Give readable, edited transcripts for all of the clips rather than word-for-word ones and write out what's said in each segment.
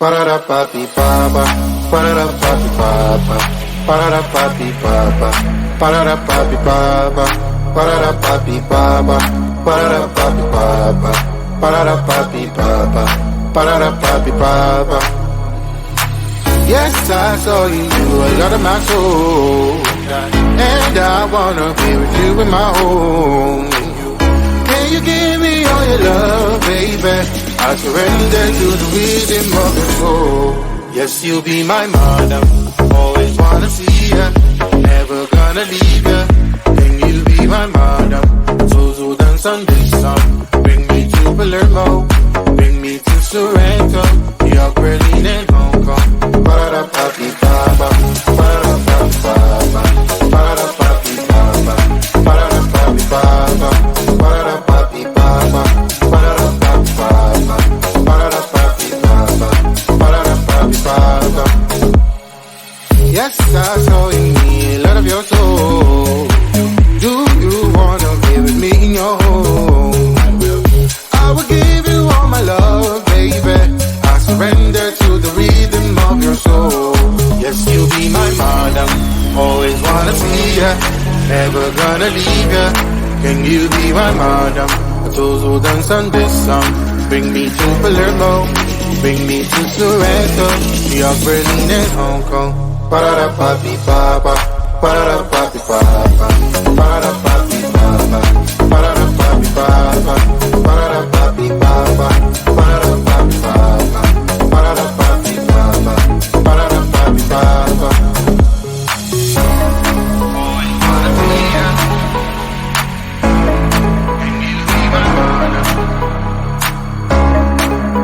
Parara papi papa, parara papi papa, parara papi papa, parara papi papa, parara papi papa, parara papi papa, parara papi papa, parara papi papa. Yes, I saw you, a lot of my soul, and I wanna be with you in my home. Can you give me all your love, baby? I surrender to the rhythm of your soul. Yes, you'll be my madam, always wanna see ya, never gonna leave ya. Can you be my madam? So dance on this song. Bring me to Palermo, bring me to Sorrento, New York, Berlin and Hong Kong. Parada papi papa, parada papi papa, parada papi papa, parada papi papa, parada papi papa, parada papi papa, parada papi papa, parada papi papa. Yes, I saw in me a lot of your soul. Do you wanna be with me in your home? I will give you all my love, baby. I surrender to the rhythm of your soul. Yes, you'll be my madam, always wanna see ya, never gonna leave ya. Can you be my madam? Those who dance on this song. Bring me to Palermo, bring me to Sorrento, New York, Berlin and Hong Kong. Parada papi papa, parada papi papa, parada papi papa, parada papi papa, parada papi papa, parada papi papa, parada papi papa, parada papi papa. Always wanna see ya. Can you be my madam?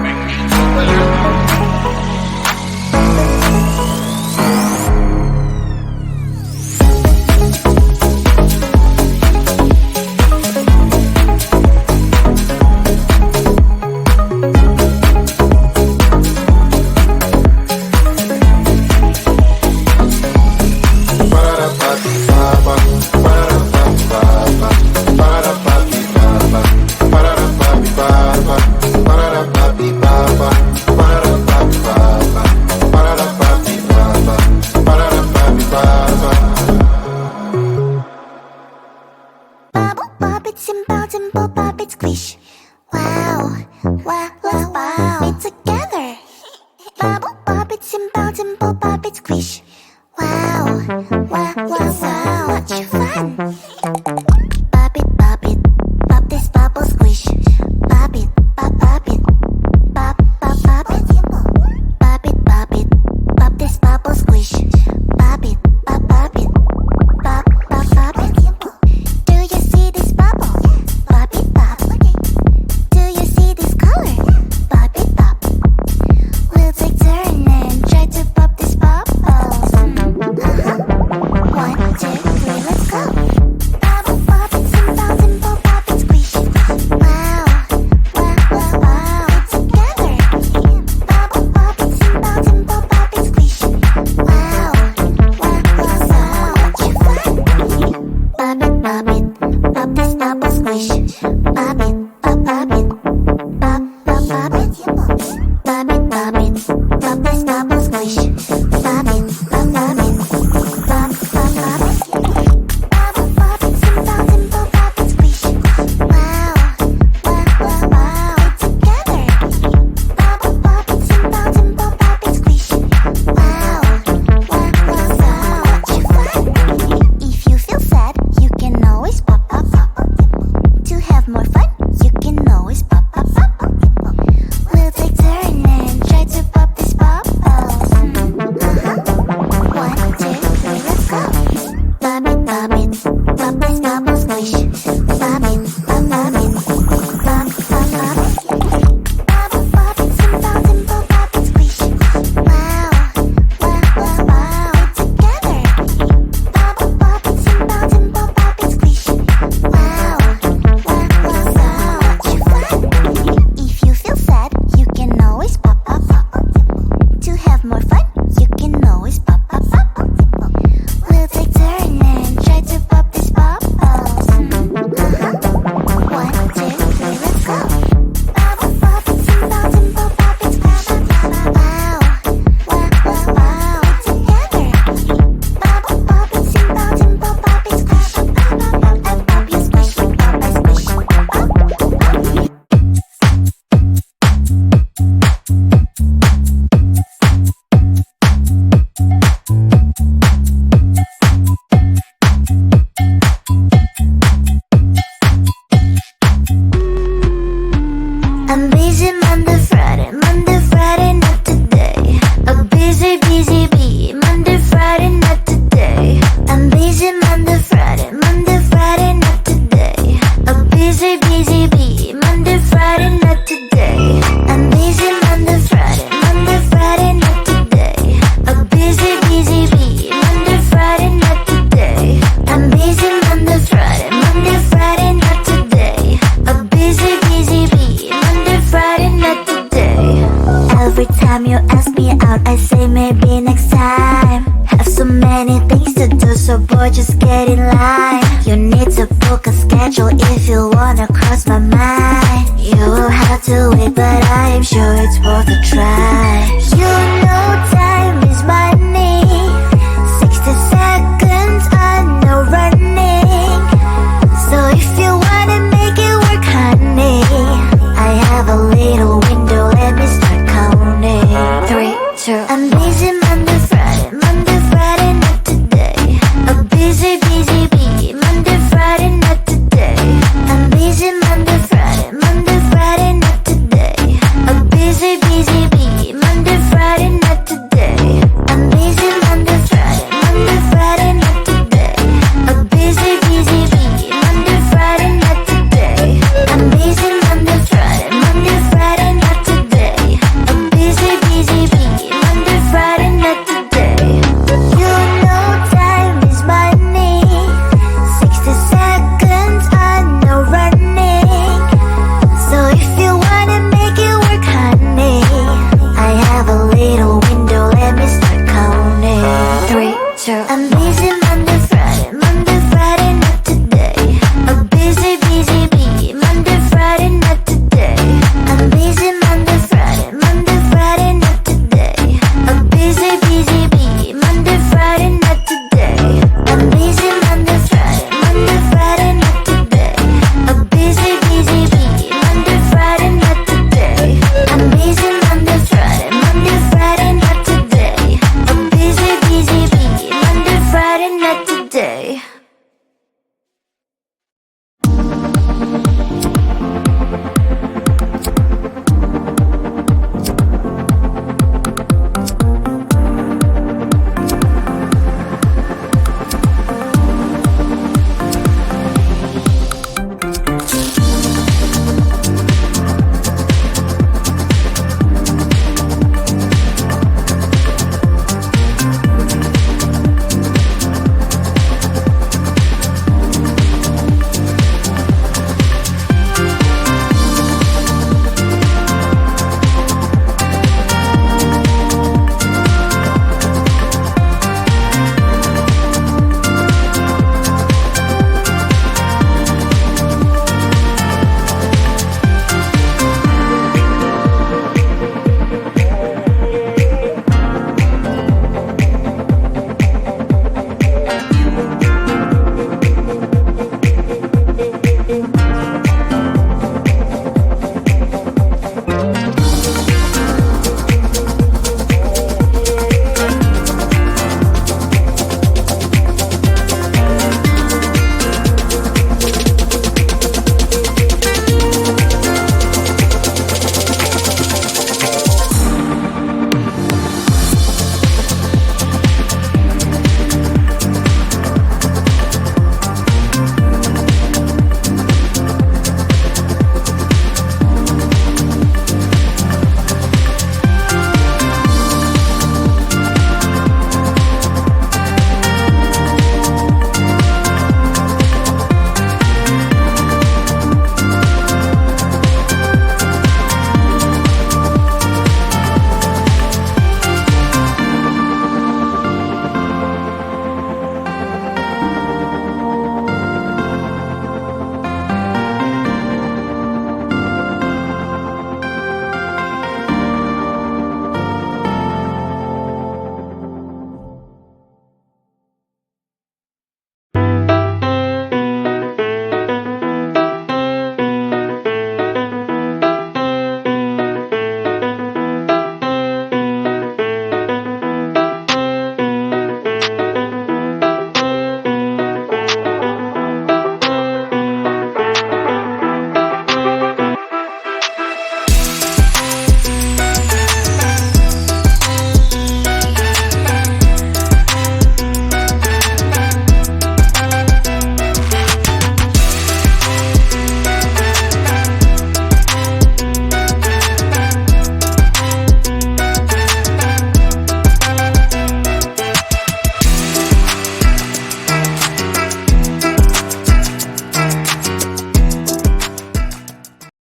Bring me to Palermo. busy, busy bee. Monday, Friday, not today. I'm busy Monday, Friday, Monday, Friday, not today. A busy, busy bee. Monday, Friday, not today. I'm busy Monday, Friday, Monday, Friday, not today. A busy, busy bee. Monday, Friday, not today. Every time you ask me out, I say maybe next time. Have so many things to do, so boy, just get in line. You need to book a schedule if you wanna cross my mind. You will have to wait, but I am sure it's worth a try. You know